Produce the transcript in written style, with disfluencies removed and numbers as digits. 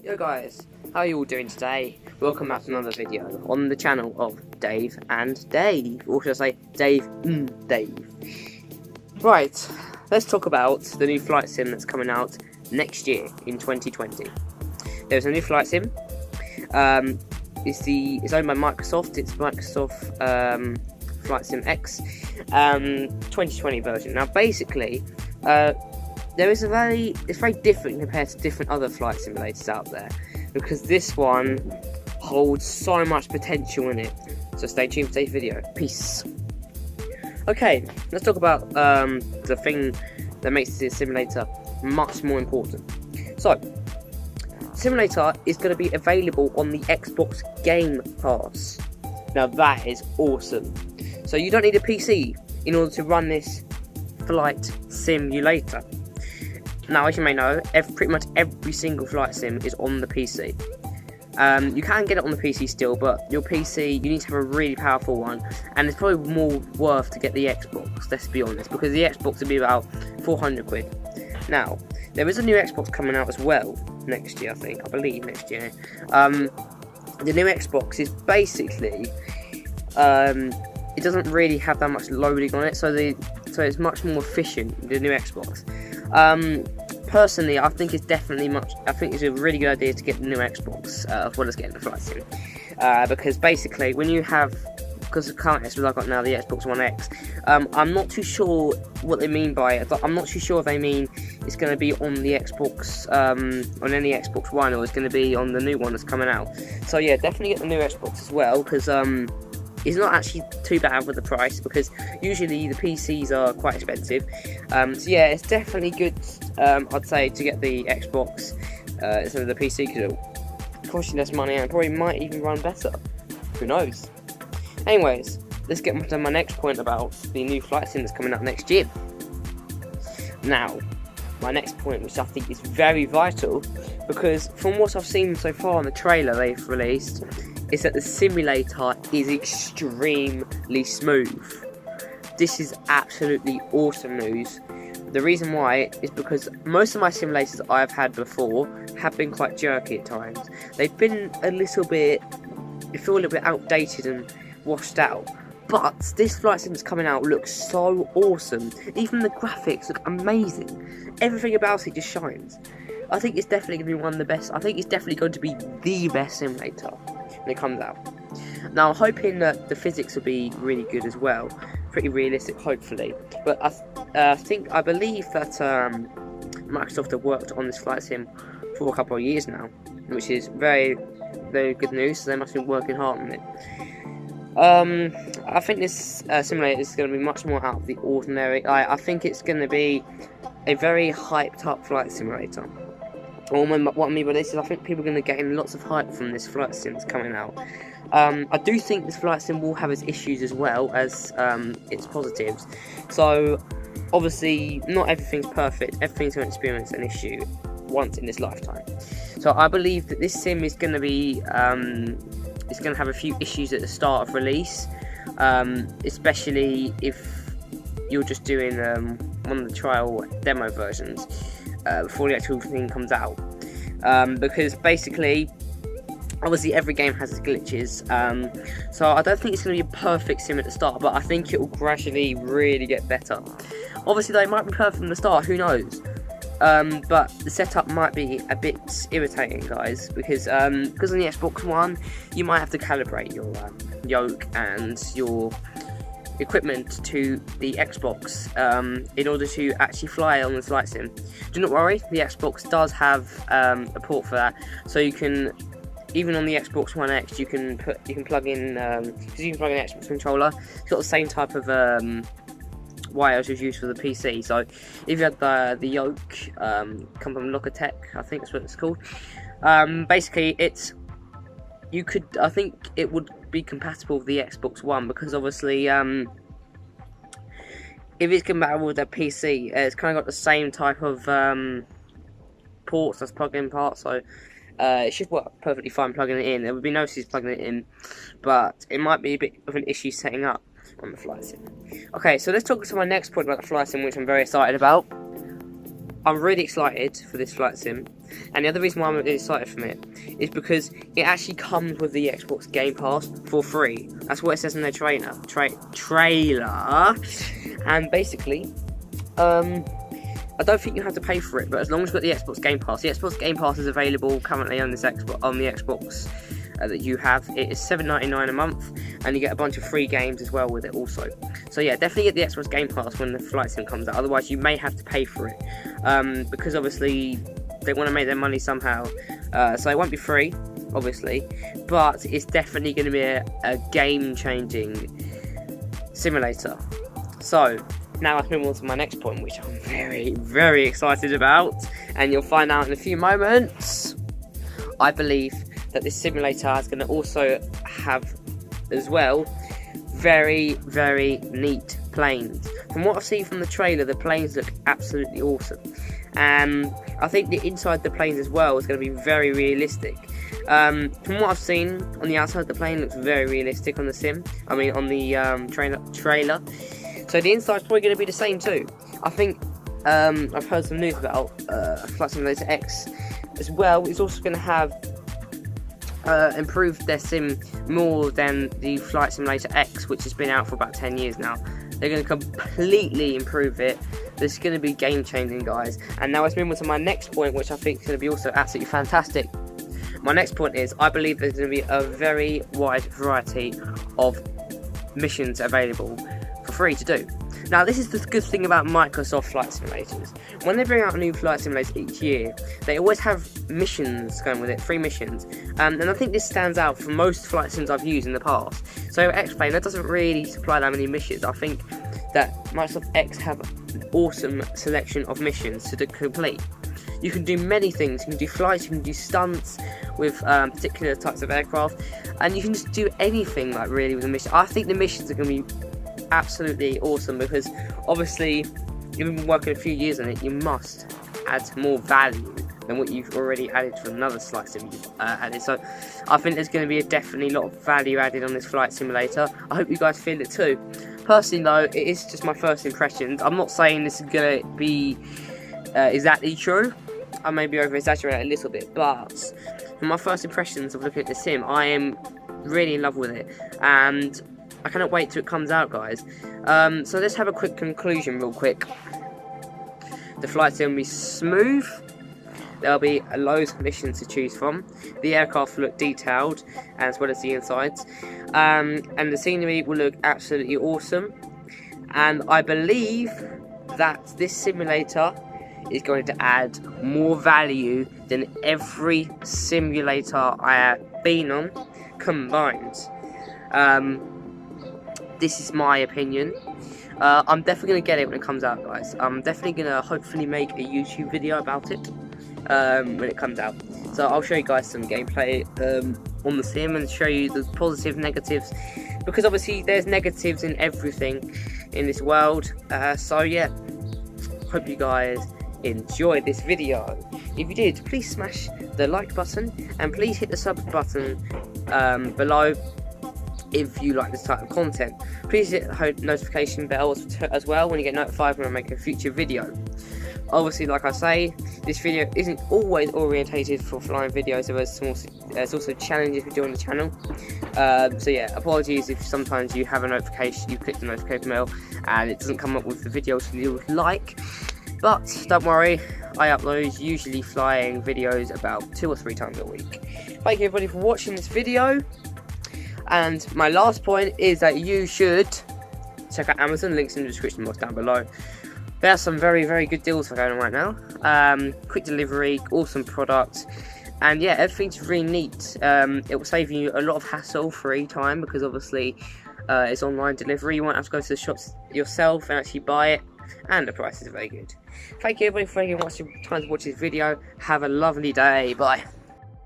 Yo guys, how are you all doing today? Welcome back to another video on the channel of Dave and Dave, or should I say Dave and Dave. Right, let's talk about the new flight sim that's coming out next year in 2020. There's a new flight sim. It's owned by Microsoft. It's Microsoft Flight Sim X 2020 version. Now basically, it's very different compared to different other flight simulators out there, because this one holds so much potential in it. So stay tuned for today's video. Peace. Okay, let's talk about the thing that makes this simulator much more important. So, simulator is going to be available on the Xbox Game Pass. Now that is awesome. So you don't need a PC in order to run this flight simulator. Now, as you may know, pretty much every single flight sim is on the PC. You can get it on the PC still, but your PC, you need to have a really powerful one, and it's probably more worth to get the Xbox, let's be honest, because the Xbox will be about 400 quid. Now, there is a new Xbox coming out as well next year, I believe next year. The new Xbox is basically, it doesn't really have that much loading on it, so it's much more efficient, the new Xbox. Personally, I think it's a really good idea to get the new Xbox as well as getting the flight sim, because basically because the current Xbox I've got now, the Xbox One X, I'm not too sure what they mean by it. I'm not too sure if they mean it's going to be on the Xbox, on any Xbox One, or it's going to be on the new one that's coming out. So yeah, definitely get the new Xbox as well, because it's not actually too bad with the price, because usually the PCs are quite expensive. So yeah, it's definitely good, I'd say, to get the Xbox instead of the PC, because it'll cost you less money and probably might even run better. Who knows? Anyways, let's get on to my next point about the new flight sim that's coming out next year. Now, my next point, which I think is very vital, because from what I've seen so far in the trailer they've released, is that the simulator is extremely smooth. This is absolutely awesome news. The reason why is because most of my simulators I've had before have been quite jerky at times. They've been they feel a little bit outdated and washed out. But this flight sim that's coming out looks so awesome. Even the graphics look amazing. Everything about it just shines. I think it's definitely going to be one of the best. I think it's definitely going to be the best simulator when it comes out. Now, I'm hoping that the physics will be really good as well. Pretty realistic, hopefully. But I believe that Microsoft have worked on this flight sim for a couple of years now, which is very, very good news. So they must have been working hard on it. I think this simulator is going to be much more out of the ordinary. I think it's going to be a very hyped up flight simulator. What I mean by this is I think people are going to gain lots of hype from this flight sim that's coming out. I do think this flight sim will have its issues as well as its positives. So obviously not everything's perfect. Everything's going to experience an issue once in this lifetime. So I believe that this sim is going to be it's going to have a few issues at the start of release, especially if you're just doing one of the trial demo versions before the actual thing comes out, because basically, obviously every game has its glitches, so I don't think it's going to be a perfect sim at the start, but I think it will gradually really get better. Obviously they might be perfect from the start, who knows, but the setup might be a bit irritating, guys, because on the Xbox One you might have to calibrate your yoke and your equipment to the Xbox in order to actually fly on the flight sim. Do not worry, the Xbox does have a port for that, so you can, even on the Xbox One X, you can plug in because you can plug in an Xbox controller. It's got the same type of wires as used for the PC. So if you had the yoke come from Logitech, I think that's what it's called. Basically, I think it would be compatible with the Xbox One, because obviously if it's compatible with their PC, it's kind of got the same type of ports as plug-in parts, so it should work perfectly fine plugging it in. There would be no issues plugging it in, but it might be a bit of an issue setting up on the flight sim. Okay, so let's talk to my next point about the flight sim, which I'm very excited about. I'm really excited for this flight sim And the other reason why I'm really excited from it is because it actually comes with the Xbox Game Pass for free. That's what it says in their trailer. And basically, I don't think you have to pay for it, but as long as you've got the Xbox Game Pass, the Xbox Game Pass is available currently on this on the Xbox that you have. It is $7.99 a month, and you get a bunch of free games as well with it also. So yeah, definitely get the Xbox Game Pass when the Flight Sim comes out. Otherwise, you may have to pay for it, because obviously they want to make their money somehow. So it won't be free, obviously, but it's definitely going to be a game-changing simulator. So now let's move on to my next point, which I'm very, very excited about, and you'll find out in a few moments. I believe that this simulator is going to also have, as well, very, very neat planes. From what I've seen from the trailer, the planes look absolutely awesome, and I think the inside the planes as well is going to be very realistic. From what I've seen on the outside, the plane looks very realistic on the sim. I mean, on the trailer. So the inside's probably going to be the same too. I think I've heard some news about Flight Simulator X as well. It's also going to have improved their sim more than the Flight Simulator X, which has been out for about 10 years now. They're going to completely improve it. This is going to be game changing, guys. And now let's move on to my next point, which I think is going to be also absolutely fantastic. My next point is, I believe there's going to be a very wide variety of missions available for free to do. Now, this is the good thing about Microsoft Flight Simulators. When they bring out a new Flight Simulator each year, they always have missions going with it, free missions. And I think this stands out from most flight sims I've used in the past. So X-Plane, that doesn't really supply that many missions. I think that Microsoft X have an awesome selection of missions to complete. You can do many things. You can do flights, you can do stunts with particular types of aircraft, and you can just do anything, like, really, with a mission. I think the missions are going to be absolutely awesome, because obviously you've been working a few years on it. You must add more value than what you've already added from another flight sim you've added. So I think there's going to be definitely a lot of value added on this flight simulator. I hope you guys feel it too. Personally though, it is just my first impressions. I'm not saying this is going to be exactly true. I may be over exaggerating a little bit, but from my first impressions of looking at the sim, I am really in love with it, and I cannot wait till it comes out, guys. So let's have a quick conclusion real quick. The flight's going to be smooth. There'll be loads of missions to choose from. The aircraft will look detailed, as well as the insides. And the scenery will look absolutely awesome. And I believe that this simulator is going to add more value than every simulator I have been on combined. This is my opinion. I'm definitely going to get it when it comes out, guys. I'm definitely going to hopefully make a YouTube video about it when it comes out. So I'll show you guys some gameplay on the sim and show you the positive, negatives, because obviously there's negatives in everything in this world. So yeah, hope you guys enjoyed this video. If you did, please smash the like button, and please hit the sub button below if you like this type of content. Please hit the notification bell as well when you get notified when I make a future video. Obviously, like I say, this video isn't always orientated for flying videos. There's also challenges we do on the channel. So yeah, apologies if sometimes you have a notification, you click the notification bell and it doesn't come up with the videos you would like. But don't worry, I upload usually flying videos about 2 or 3 times a week. Thank you everybody for watching this video. And my last point is that you should check out Amazon, links in the description box down below. There are some very, very good deals going on right now. Quick delivery, awesome product, and yeah, everything's really neat. It will save you a lot of hassle-free time, because obviously it's online delivery. You won't have to go to the shops yourself and actually buy it, and the price is very good. Thank you everybody for taking time to watch this video. Have a lovely day. Bye.